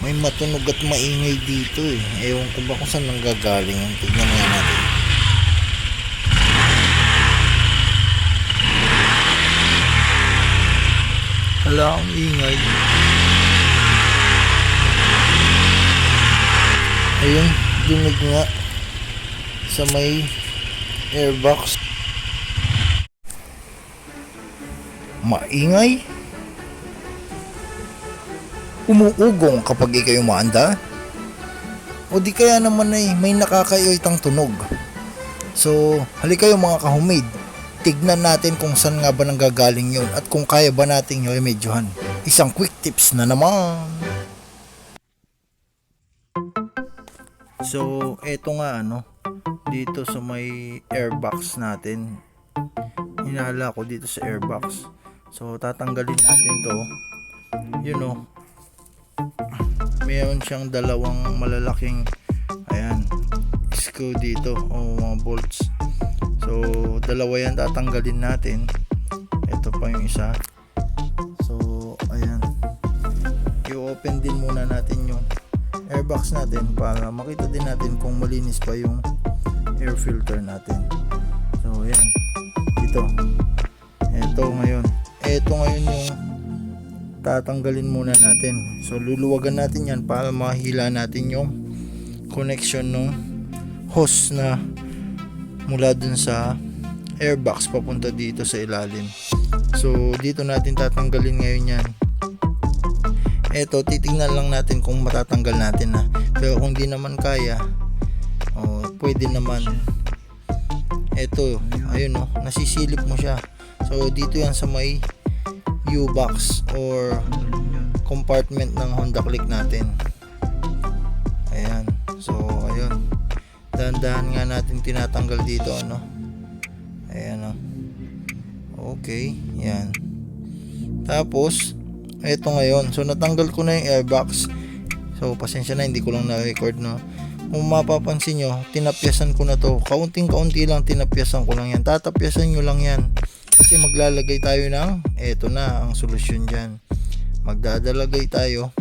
May matunog at maingay dito eh. Ewan ko ba kung saan nanggagaling. Tignan nga natin. Hala, ang ingay. Ayun, dinig nga sa may airbox. Maingay. Umuugong kapag ikay umaanda. O di kaya naman ay may nakakayoitang tunog. So, halika kayo mga ka-homemade. Tignan natin kung saan nga ba nanggagaling yun at kung kaya ba nating yung medyohan. Isang quick tips na naman. So, eto nga dito sa may airbox natin. Hinala ko dito sa airbox. So, tatanggalin natin to. Mayroon siyang dalawang malalaking screw dito o mga bolts. So, dalawa yan tatanggalin natin. Ito pa yung isa. So, ayan. I-open din muna natin yung airbox natin para makita din natin kung malinis pa yung air filter natin. So, ayan. Ito ngayon yung tatanggalin muna natin. So, luluwagan natin yan para mahila natin yung connection ng hose na mula dun sa airbox papunta dito sa ilalim. So, dito natin tatanggalin ngayon yan. Eto, titingnan lang natin kung matatanggal natin na. Pero kung di naman kaya, pwede naman. Eto, ayun nasisilip mo siya. So, dito yan sa may U-box or compartment ng Honda Click natin. Ayan. So, ayun. Dahan-dahan nga natin tinatanggal dito, Ayan, Okay. Yan. Tapos, eto ngayon. So, natanggal ko na yung airbox. So, pasensya na, hindi ko lang na-record, Kung mapapansin nyo, tinapyasan ko na to. Kaunting-kaunti lang tinapyasan ko lang yan. Tatapyasan nyo lang yan. Kasi maglalagay tayo ng, eto na ang solusyon dyan. Maglalagay tayo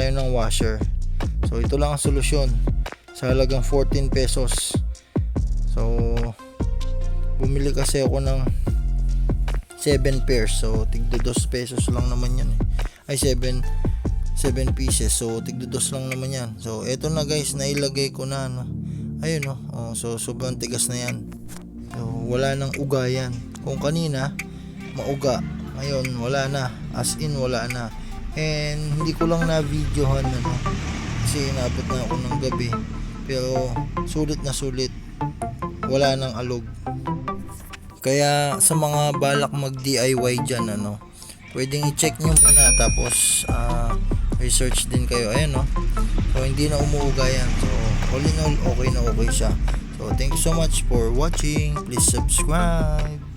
ng washer. So, ito lang ang solusyon. Sa halagang 14 pesos. So, bumili kasi ako ng 7 pairs. So, tigdo 2 pesos lang naman yan. Ay, 7 pieces. So, tigdo 2 lang naman yan. So, eto na guys, nailagay ko na, Ayun, so, sobrang tigas na yan. So, wala nang uga yan. Kung kanina, mauga. Ngayon, wala na. As in, wala na. And, hindi ko lang na-videohan, kasi inabot na ako ng gabi. Pero, sulit na sulit. Wala nang alog. Kaya, sa mga balak mag-DIY dyan, pwedeng i-check nyo muna. Tapos, research din kayo. Ayan, So, hindi na umuuga yan. So, all in all, okay na okay siya. So, thank you so much for watching. Please subscribe.